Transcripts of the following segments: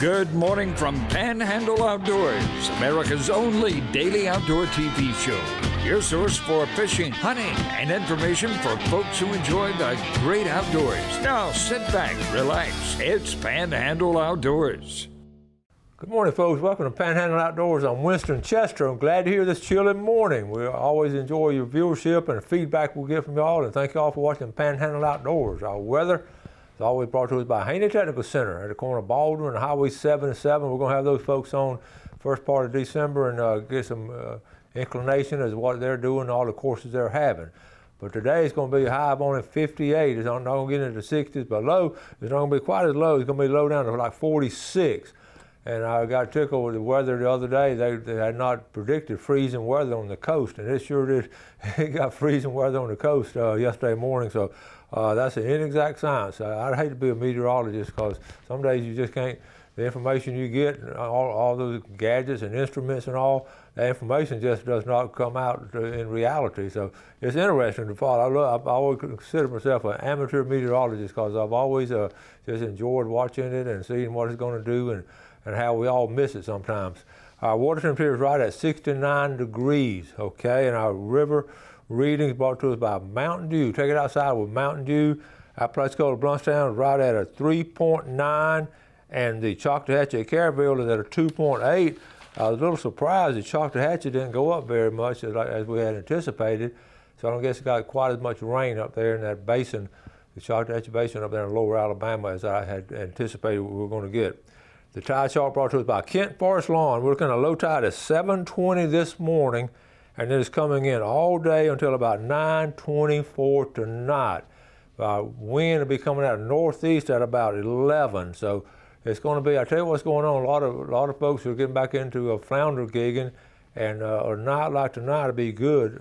Good morning from Panhandle Outdoors, America's only daily outdoor TV show. Your source for fishing, hunting, and information for folks who enjoy the great outdoors. Now sit back, relax. It's Panhandle Outdoors. Good morning, folks. Welcome to Panhandle Outdoors. I'm Winston Chester. I'm glad to hear this chilly morning. We always enjoy your viewership and the feedback we get from y'all, and thank y'all for watching Panhandle Outdoors. Our weather is always brought to us by Haney Technical Center at the corner of Baldwin and Highway 77. We're going to have those folks on first part of December and get some inclination as to what they're doing and all the courses they're having. But today it's going to be a high of only 58. It's not going to get into the 60s, but low, it's not going to be quite as low. It's going to be low down to like 46. And I got tickled with the weather the other day. They had not predicted freezing weather on the coast, and it sure did. It got freezing weather on the coast yesterday morning, so that's an inexact science. I'd hate to be a meteorologist because some days you just can't, the information you get, all those gadgets and instruments and all, that information just does not come out in reality. So it's interesting to follow. I always consider myself an amateur meteorologist because I've always just enjoyed watching it and seeing what it's going to do and how we all miss it sometimes. Our water temperature is right at 69 degrees, okay? And our river readings brought to us by Mountain Dew. Take it outside with Mountain Dew. Our place called Bluntstown is right at a 3.9, and the Choctawhatchee at Caryville is at a 2.8. I was a little surprised the Choctawhatchee didn't go up very much as we had anticipated, so I don't guess it got quite as much rain up there in that basin, the Choctawhatchee Basin up there in lower Alabama, as I had anticipated we were going to get. The tide chart brought to us by Kent Forest Lawn. We're looking at a low tide at 7:20 this morning, and it is coming in all day until about 9:24 tonight. Wind will be coming out of northeast at about 11. So it's going to be, I tell you what's going on, a lot of folks are getting back into flounder gigging, and a night like tonight will be good,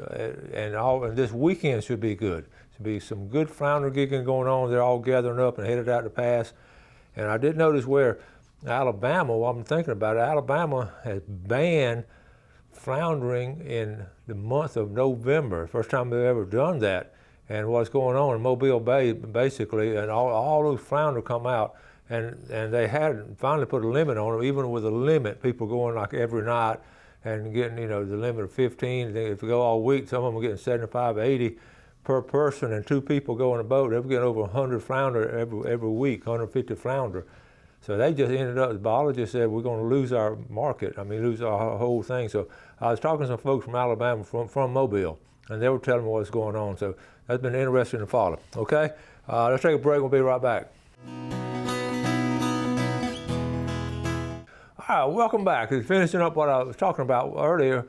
and this weekend should be good. Should be some good flounder gigging going on. They're all gathering up and headed out to pass. And I did notice where Alabama, while I'm thinking about it, Alabama has banned floundering in the month of November. First time they've ever done that. And what's going on in Mobile Bay, basically, and all those flounder come out, and they had finally put a limit on them. Even with a limit, people going like every night and getting, the limit of 15. If you go all week, some of them are getting 75, 80 per person, and 2 people go in a boat. They're getting over 100 flounder every week, 150 flounder. So they just ended up, the biologist said, we're going to lose our market, lose our whole thing. So I was talking to some folks from Alabama, from Mobile, and they were telling me what's going on. So that's been interesting to follow, okay? Let's take a break, we'll be right back. All right, welcome back. Finishing up what I was talking about earlier.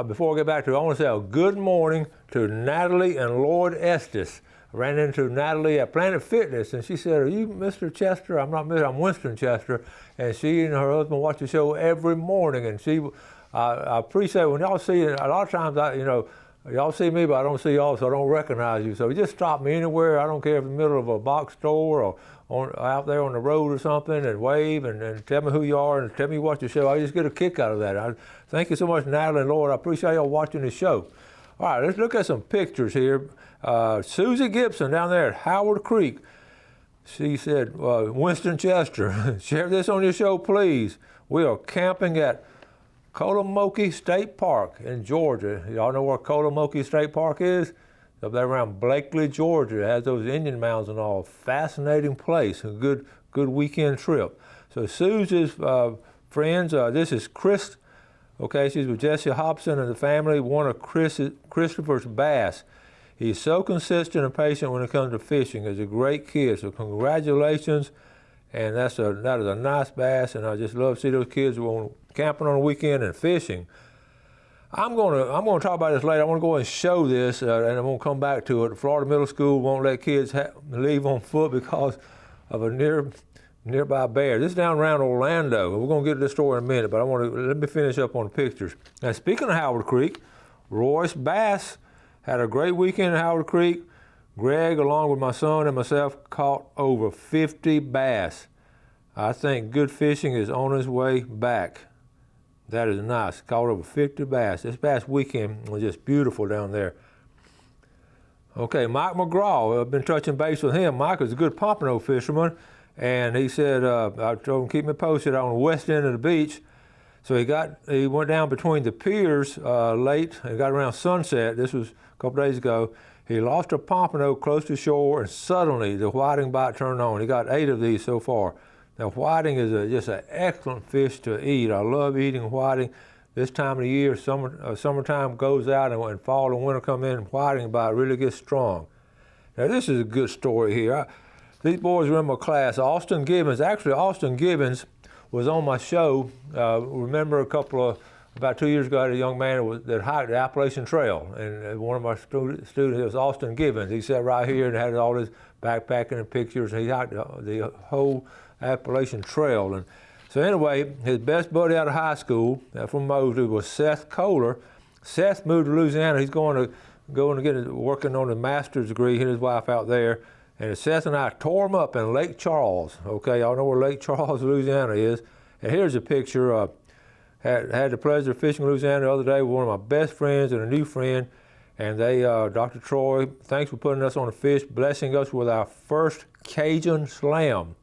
Before I get back to it, I want to say a good morning to Natalie and Lloyd Estes. I ran into Natalie at Planet Fitness, and she said, "Are you Mr. Chester?" "I'm not Mr. I'm Winston Chester." And she and her husband watch the show every morning. And I appreciate when y'all see it. A lot of times, y'all see me, but I don't see y'all, so I don't recognize you. So just stop me anywhere. I don't care if it's in the middle of a box store or out there on the road or something, and wave and tell me who you are and tell me you watch the show. I just get a kick out of that. Thank you so much, Natalie and Lloyd. I appreciate y'all watching the show. All right, let's look at some pictures here. Susie Gibson down there at Howard Creek. She said, Winston Chester, share this on your show, please. We are camping at Colomoke State Park in Georgia. Y'all know where Colomoke State Park is? Up there around Blakely, Georgia. It has those Indian mounds and all. Fascinating place. A good weekend trip. So Susie's friends, this is Chris. Okay, she's with Jesse Hobson and the family, one of Christopher's bass. He's so consistent and patient when it comes to fishing. He's a great kid, so congratulations. And that is a nice bass, and I just love to see those kids camping on the weekend and fishing. I'm gonna talk about this later. I want to go and show this, and I'm gonna come back to it. Florida Middle School won't let kids leave on foot because of a nearby bear. This is down around Orlando. We're going to get to this story in a minute, but let me finish up on the pictures. Now, speaking of Howard Creek, Royce Bass had a great weekend at Howard Creek. Greg, along with my son and myself, caught over 50 bass. I think good fishing is on its way back. That is nice. Caught over 50 bass. This past weekend was just beautiful down there. Okay, Mike McGraw, I've been touching base with him. Mike is a good pompano fisherman, And he said, I told him keep me posted on the west end of the beach. So he went down between the piers late and got around sunset. This was a couple days ago. He lost a pompano close to shore, and suddenly the whiting bite turned on. He got 8 of these so far. Now, whiting is just an excellent fish to eat. I love eating whiting. This time of the year, summertime goes out, and when fall and winter come in, whiting bite really gets strong. Now, this is a good story here. These boys were in my class. Austin Gibbons was on my show. Remember about 2 years ago, I had a young man that hiked the Appalachian Trail, and one of my students was Austin Gibbons. He sat right here and had all his backpacking and pictures, and he hiked the whole Appalachian Trail. And so anyway, his best buddy out of high school from Mosley was Seth Kohler. Seth moved to Louisiana. He's going to get working on a master's degree. He and his wife out there. And Seth and I tore them up in Lake Charles. Okay, y'all know where Lake Charles, Louisiana is. And here's a picture. Had the pleasure of fishing Louisiana the other day with one of my best friends and a new friend. And they, Dr. Troy, thanks for putting us on the fish, blessing us with our first Cajun slam.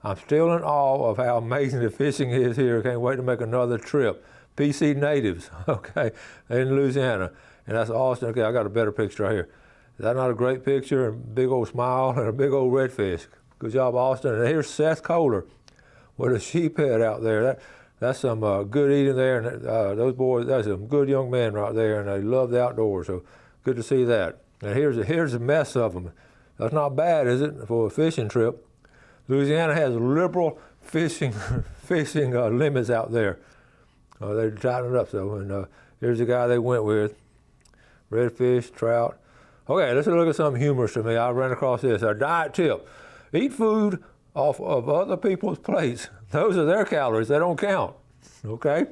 I'm still in awe of how amazing the fishing is here. Can't wait to make another trip. PC natives, okay, in Louisiana. And that's awesome. Okay, I got a better picture right here. Is that not a great picture? A big old smile and a big old redfish. Good job, Austin. And here's Seth Kohler with a sheephead out there. That's some good eating there. And those boys, that's some good young men right there, and they love the outdoors. So good to see that. And here's a mess of them. That's not bad, is it, for a fishing trip? Louisiana has liberal fishing limits out there. They tightened it up, so. And here's the guy they went with. Redfish, trout. Okay, let's look at something humorous to me. I ran across this. Our diet tip: eat food off of other people's plates. Those are their calories. They don't count. Okay.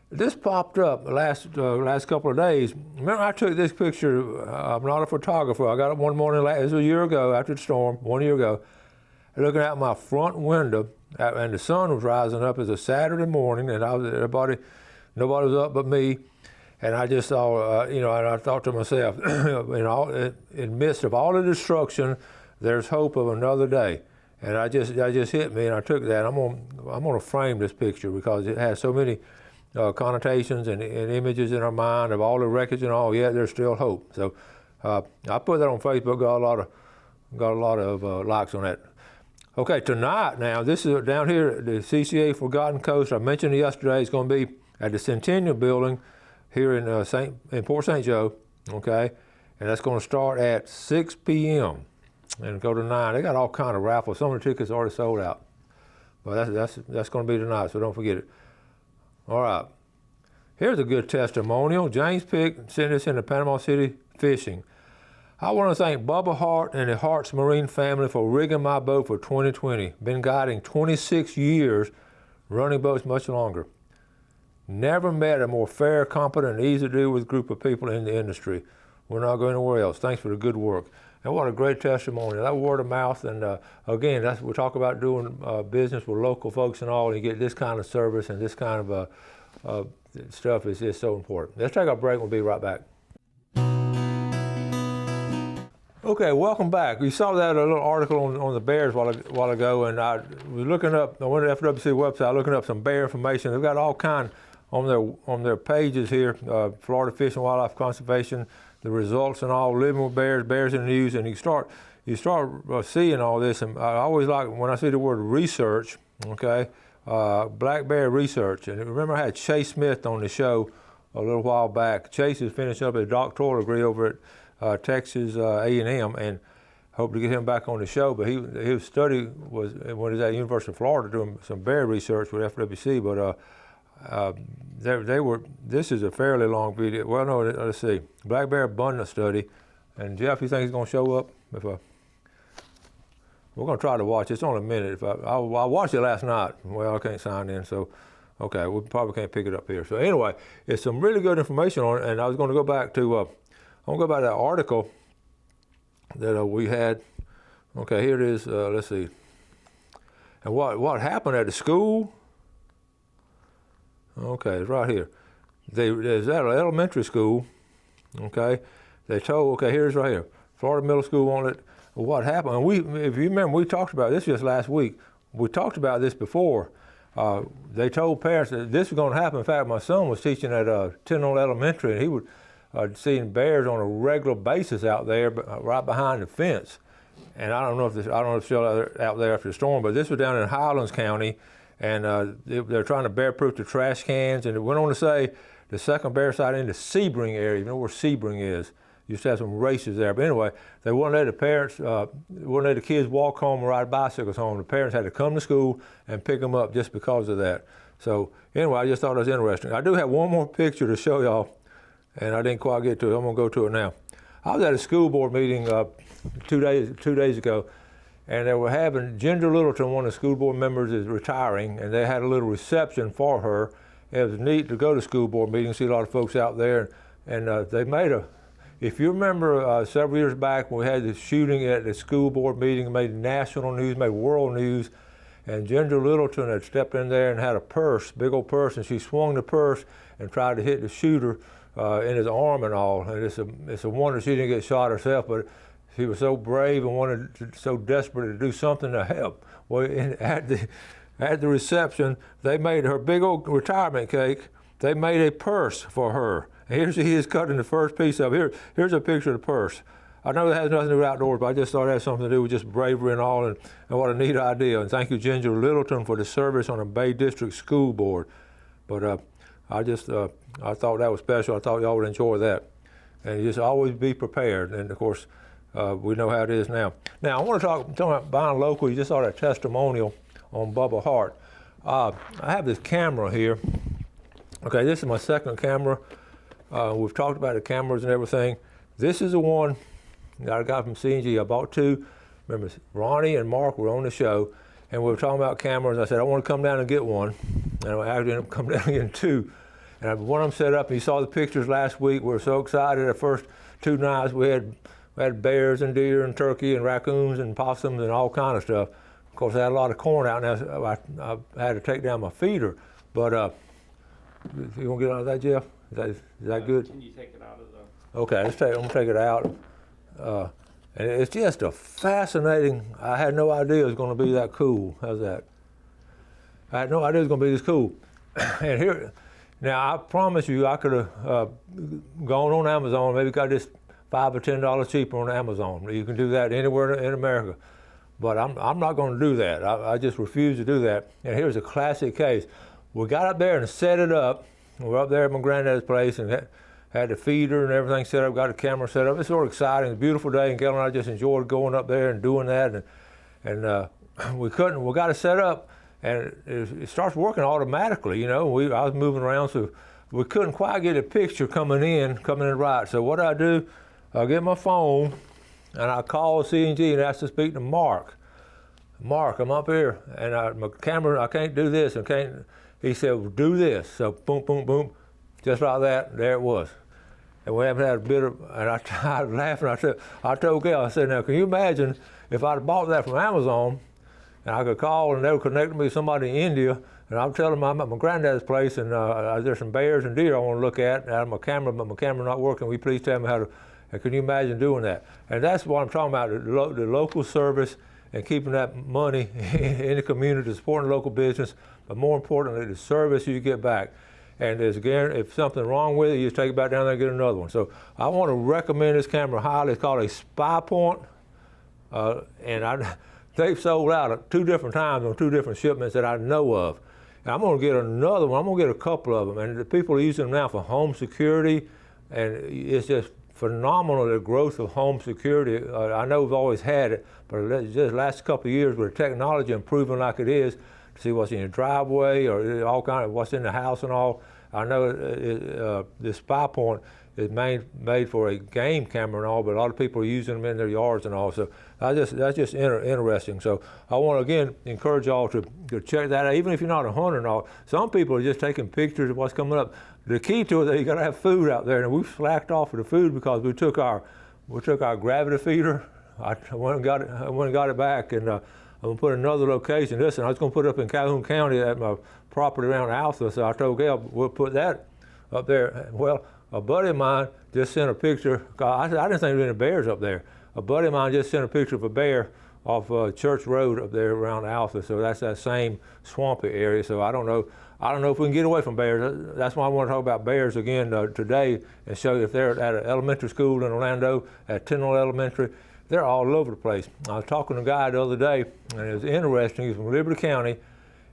This popped up the last couple of days. Remember, I took this picture. I'm not a photographer. I got up one morning. It was a year ago after the storm. 1 year ago. Looking out my front window, and the sun was rising up. It was a Saturday morning, and nobody was up but me. And I just saw, and I thought to myself, in the midst of all the destruction, there's hope of another day. And I just hit me, and I took that. I'm gonna frame this picture because it has so many connotations and images in our mind of all the wreckage and all. Yet there's still hope. So I put that on Facebook. Got a lot of likes on that. Okay, tonight now, this is down here at the CCA Forgotten Coast. I mentioned it yesterday. It's going to be at the Centennial Building here in Port St. Joe, okay? And that's going to start at 6 p.m. and go to 9. They got all kind of raffles. Some of the tickets are already sold out. But that's going to be tonight, so don't forget it. All right. Here's a good testimonial. James Pick sent us into Panama City fishing. I want to thank Bubba Hart and the Hart's Marine family for rigging my boat for 2020. Been guiding 26 years, running boats much longer. Never met a more fair, competent, and easy to deal with group of people in the industry. We're not going anywhere else. Thanks for the good work. And what a great testimony. That word of mouth, and again, that's what we talk about, doing business with local folks and all, and you get this kind of service and this kind of stuff is so important. Let's take a break. We'll be right back. Okay, welcome back. You saw that a little article on the bears while ago, and I was looking up. I went to the FWC website looking up some bear information. They've got all kind on their pages here. Florida Fish and Wildlife Conservation, the results and all, living with bears in the news, and you start seeing all this. And I always like when I see the word research. Okay, black bear research. And remember, I had Chase Smith on the show a little while back. Chase is finishing up a doctoral degree over at Texas A&M, and hope to get him back on the show. But his study was when he was at the University of Florida doing some bear research with FWC. But this is a fairly long video. Well, no, let's see. Black bear abundance study. And Jeff, you think he's going to show up? We're going to try to watch. It's only a minute. I watched it last night. Well, I can't sign in, so okay, we probably can't pick it up here. So anyway, it's some really good information on it. And I was going to go back to. I'm going to go back to that article that we had. Okay, here it is. Let's see. And what happened at the school? Okay, it's right here. There's at an elementary school. Okay, they told. Okay, here's right here. Florida Middle School won't let what happened, and if you remember, we talked about this just last week. We talked about this before. They told parents that this was going to happen. In fact, my son was teaching at Tyndall Elementary, and he would seeing bears on a regular basis out there, right behind the fence. And I don't know if it's still out there after the storm, but this was down in Highlands County, and they're trying to bear-proof the trash cans. And it went on to say the second bear sighting in the Sebring area. You know where Sebring is? Used to have some races there. But anyway, they wouldn't let the parents, wouldn't let the kids walk home or ride bicycles home. The parents had to come to school and pick them up just because of that. So anyway, I just thought it was interesting. I do have one more picture to show y'all, and I didn't quite get to it. I'm gonna go to it now. I was at a school board meeting 2 days ago, and they were having Ginger Littleton, one of the school board members, is retiring, and they had a little reception for her. It was neat to go to school board meetings, see a lot of folks out there, and they made if you remember several years back when we had the shooting at the school board meeting, it made national news, made world news, and Ginger Littleton had stepped in there and had a purse, big old purse, and she swung the purse and tried to hit the shooter in his arm and all. And it's a wonder she didn't get shot herself, but she was so brave and so desperate to do something to help. Well, at the reception, they made her big old retirement cake. They made a purse for her. And here she is cutting the first piece of it. Here's a picture of the purse. I know that has nothing to do with outdoors, but I just thought it had something to do with just bravery and all, and what a neat idea. And thank you, Ginger Littleton, for the service on the Bay District School Board. But I thought that was special. I thought y'all would enjoy that. And you just always be prepared. And of course, we know how it is now. Now, I want to talk about buying local. You just saw that testimonial on Bubba Hart. I have this camera here. Okay, this is my second camera. We've talked about the cameras and everything. This is the one that I got from C&G. I bought two. Remember, Ronnie and Mark were on the show, and we were talking about cameras. I said, I want to come down and get one. And I actually ended up coming down and getting two. And one of them set up, and you saw the pictures last week. We were so excited. The first 2 nights, we had bears and deer and turkey and raccoons and possums and all kind of stuff. Of course, I had a lot of corn out, and I had to take down my feeder. But you want to get out of that, Jeff? Is that good? Can you take it out of the... Okay, I'm gonna take it out. And it's just a fascinating, I had no idea it was gonna be that cool. How's that? I had no idea it was gonna be this cool. And here, now I promise you I could have gone on Amazon, maybe got this $5 or $10 cheaper on Amazon. You can do that anywhere in America. But I'm not gonna do that. I just refuse to do that. And here's a classic case. We got up there and set it up. We're up there at my granddad's place and had the feeder and everything set up, got the camera set up. It's sort of exciting. It's a beautiful day, and Gail and I just enjoyed going up there and doing that. And we got it set up, and it starts working automatically. You know, I was moving around, so we couldn't quite get a picture coming in right. So what I do, I get my phone, and I call C&G and ask to speak to Mark. Mark, I'm up here, and my camera, I can't do this, He said, well, do this. So boom, boom, boom, just like that, there it was. And we haven't had a bit of, and I tried laughing. I told Gail, I said, now, can you imagine if I'd bought that from Amazon, and I could call and they would connect me to somebody in India, and I'm telling them I'm at my granddad's place, and there's some bears and deer I want to look at, and I have my camera, but my camera not working. Will you please tell me how to, and can you imagine doing that? And that's what I'm talking about, the local service and keeping that money in the community, supporting local business, but more importantly, the service you get back. And if something's wrong with it, you just take it back down there and get another one. So I want to recommend this camera highly. It's called a Spy Point, and they've sold out at 2 different times on 2 different shipments that I know of. And I'm going to get another one. I'm going to get a couple of them, and the people are using them now for home security, and it's just phenomenal, the growth of home security. I know we've always had it, but just the last couple of years with the technology improving like it is, to see what's in your driveway or all kind of what's in the house and all. I know this Spy Point is made for a game camera and all, but a lot of people are using them in their yards and all. So that's just interesting. So I want to again encourage y'all to check that out, even if you're not a hunter and all. Some people are just taking pictures of what's coming up. The key to it is you got to have food out there, and we've slacked off of the food because we took our gravity feeder. I went and got it back, and I'm gonna put another location. Listen, I was gonna put it up in Calhoun County at my property around Alpha, so I told Gail we'll put that up there. Well, a buddy of mine just sent a picture. I didn't think there were any bears up there. a buddy of mine just sent a picture of a bear off Church Road up there around Alpha, so that's that same swampy area. So I don't know if we can get away from bears. That's why I want to talk about bears again today and show you if they're at an elementary school in Orlando, at Tyndall Elementary, they're all over the place. I was talking to a guy the other day, and it was interesting. He's from Liberty County,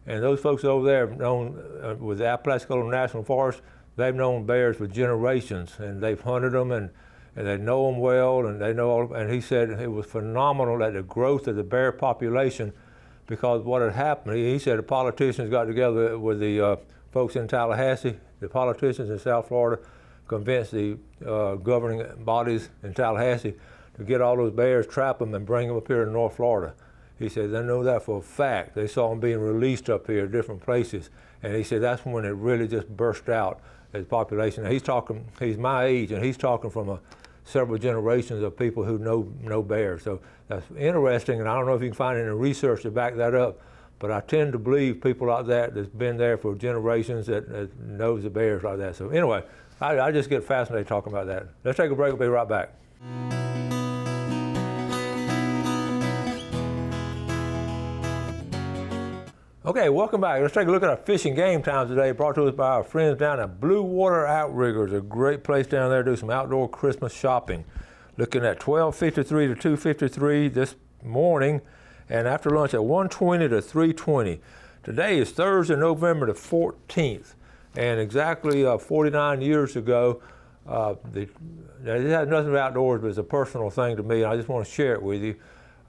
and those folks over there have known, with the Apalachicola National Forest, they've known bears for generations, and they've hunted them, and they know them well, and they know all. And he said it was phenomenal at the growth of the bear population, because what had happened, he said the politicians got together with the folks in Tallahassee, the politicians in South Florida, convinced the governing bodies in Tallahassee to get all those bears, trap them, and bring them up here to North Florida. He said they know that for a fact. They saw them being released up here at different places. And he said that's when it really just burst out as population. Now he's my age, and he's talking from several generations of people who know bears. So that's interesting, and I don't know if you can find any research to back that up, but I tend to believe people like that that's been there for generations that knows the bears like that. So anyway, I just get fascinated talking about that. Let's take a break. We'll be right back. Okay, welcome back. Let's take a look at our fishing game times today, brought to us by our friends down at Blue Water Outriggers, a great place down there to do some outdoor Christmas shopping. Looking at 12:53 to 2:53 this morning, and after lunch at 1:20 to 3:20. Today is Thursday, November the 14th, and exactly 49 years ago, now this has nothing to do with outdoors, but it's a personal thing to me, and I just want to share it with you.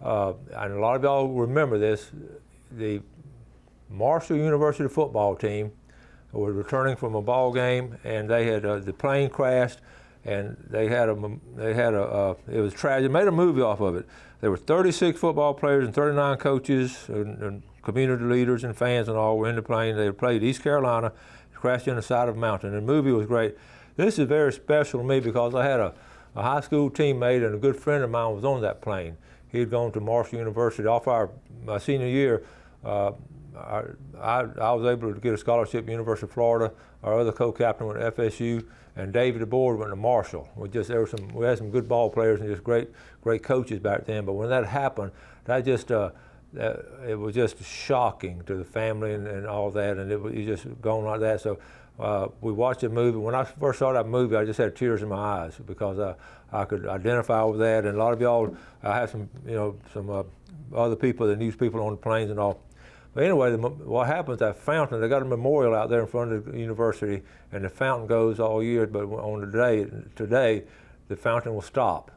And a lot of y'all remember this. The Marshall University football team was returning from a ball game, and they had the plane crashed, and it was tragic. They made a movie off of it. There were 36 football players and 39 coaches and community leaders and fans and all were in the plane. They played East Carolina, crashed in the side of a mountain. And the movie was great. This is very special to me because I had a high school teammate and a good friend of mine was on that plane. He had gone to Marshall University off my senior year. I was able to get a scholarship at the University of Florida. Our other co-captain went to FSU, and David DeBoer went to Marshall. We had some good ball players and just great coaches back then. But when that happened, it was just shocking to the family and all that, and it was just going like that. So we watched the movie. When I first saw that movie, I just had tears in my eyes because I could identify with that. And a lot of y'all, I had some other people, the news people on the planes and all. But anyway, what happens, that fountain, they got a memorial out there in front of the university, and the fountain goes all year, but on today, the fountain will stop,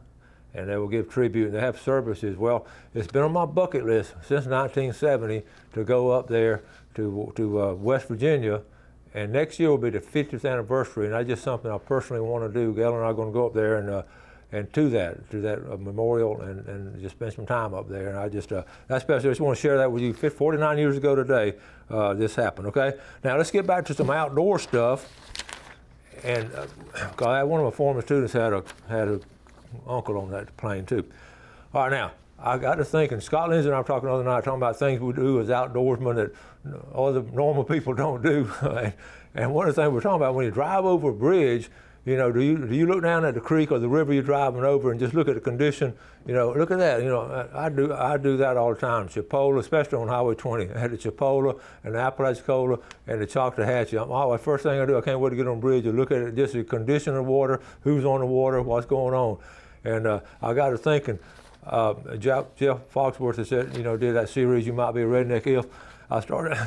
and they will give tribute, and they have services. Well, it's been on my bucket list since 1970 to go up there to West Virginia, and next year will be the 50th anniversary, and that's just something I personally want to do. Gail and I are going to go up there and to that memorial and just spend some time up there. And that's special. I just want to share that with you. 49 years ago today, this happened, okay? Now let's get back to some outdoor stuff. And one of my former students had a uncle on that plane too. All right, now, I got to thinking, Scott Lindsay and I were talking the other night, talking about things we do as outdoorsmen that other normal people don't do. And one of the things we're talking about, when you drive over a bridge, do you look down at the creek or the river you're driving over and just look at the condition? Look at that. I do that all the time. Chipola, especially on Highway 20. I had the Chipola and the Apalachicola and the Choctawhatchee. First thing I do, I can't wait to get on the bridge and look at it, just the condition of the water, who's on the water, what's going on. And I got to thinking, Jeff Foxworth has said, did that series, You Might Be a Redneck If.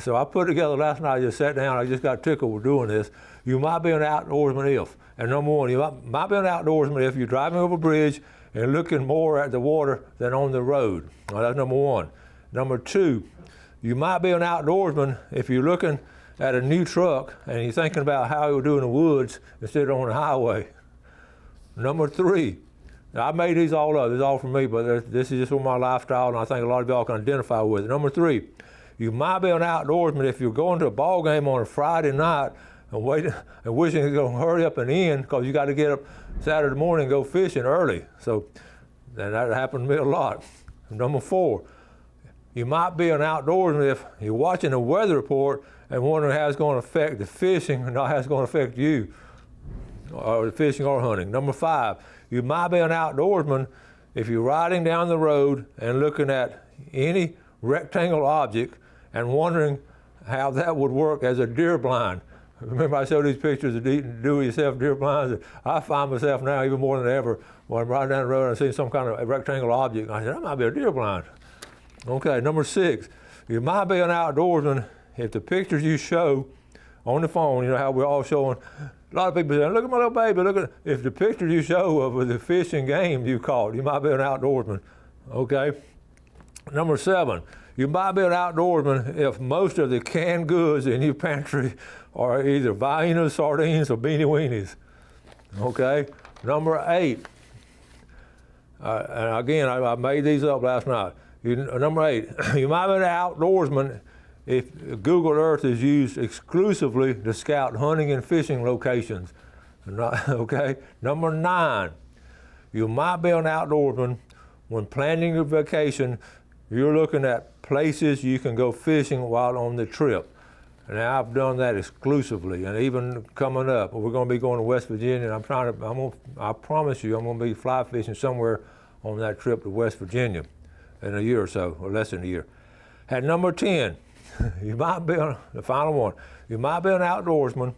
So I put it together last night. I just sat down. I just got tickled with doing this. You might be an outdoorsman if. And number one, you might be an outdoorsman if you're driving over a bridge and looking more at the water than on the road. Well, that's number one. Number two, you might be an outdoorsman if you're looking at a new truck and you're thinking about how you'll do in the woods instead of on the highway. Number three, I made these all up. It's all from me, but this is just for my lifestyle, and I think a lot of y'all can identify with it. Number three, you might be an outdoorsman if you're going to a ball game on a Friday night and waiting and wishing it's going to hurry up and end because you got to get up Saturday morning and go fishing early. So that happened to me a lot. Number four, you might be an outdoorsman if you're watching a weather report and wondering how it's going to affect the fishing and not how it's going to affect you, or the fishing or hunting. Number five, you might be an outdoorsman if you're riding down the road and looking at any rectangular object and wondering how that would work as a deer blind. Remember I showed these pictures of do-it-yourself deer blinds? I find myself now even more than ever when I'm riding down the road and I see some kind of rectangular object, I said, that might be a deer blind. Okay, number 6, you might be an outdoorsman if the pictures you show on the phone, you know how we're all showing, a lot of people say, look at my little baby, look at, if the pictures you show of the fish and game you caught, you might be an outdoorsman, okay? Number 7, you might be an outdoorsman if most of the canned goods in your pantry are either Vienna sardines or beanie weenies, okay? Number 8, and again, I made these up last night. Number 8, you might be an outdoorsman if Google Earth is used exclusively to scout hunting and fishing locations, okay? Number 9, you might be an outdoorsman when planning your vacation, you're looking at places you can go fishing while on the trip. And I've done that exclusively, and even coming up, we're going to be going to West Virginia, and I promise you, I'm going to be fly fishing somewhere on that trip to West Virginia in a year or so, or less than a year. At number 10, you might be the final one. You might be an outdoorsman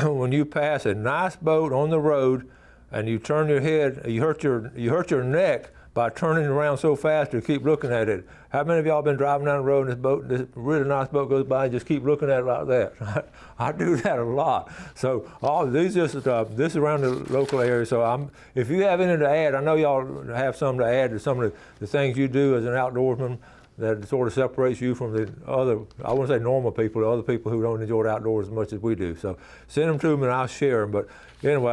when you pass a nice boat on the road, and you turn your head. You hurt your neck by turning around so fast to keep looking at it. How many of y'all been driving down the road and this really nice boat goes by and just keep looking at it like that? I do that a lot. So this is around the local area. So if you have anything to add, I know y'all have something to add to some of the things you do as an outdoorsman that sort of separates you from the other, I wouldn't say normal people, the other people who don't enjoy the outdoors as much as we do. So send them to me and I'll share them. But anyway,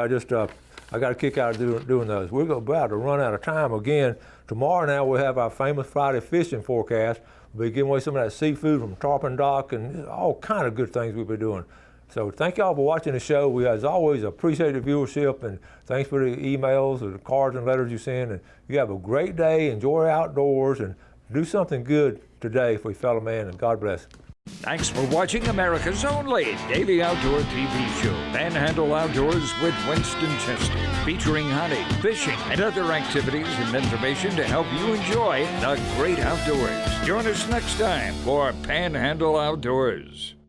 I got a kick out of doing those. We're about to run out of time again. Tomorrow now we'll have our famous Friday fishing forecast. We'll be giving away some of that seafood from Tarpon Dock and all kind of good things we'll be doing. So thank y'all for watching the show. We, as always, appreciate the viewership, and thanks for the emails and the cards and letters you send. And you have a great day, enjoy outdoors, and do something good today for your fellow man, and God bless. Thanks for watching America's only daily outdoor TV show, Panhandle Outdoors with Winston Chester, featuring hunting, fishing, and other activities and information to help you enjoy the great outdoors. Join us next time for Panhandle Outdoors.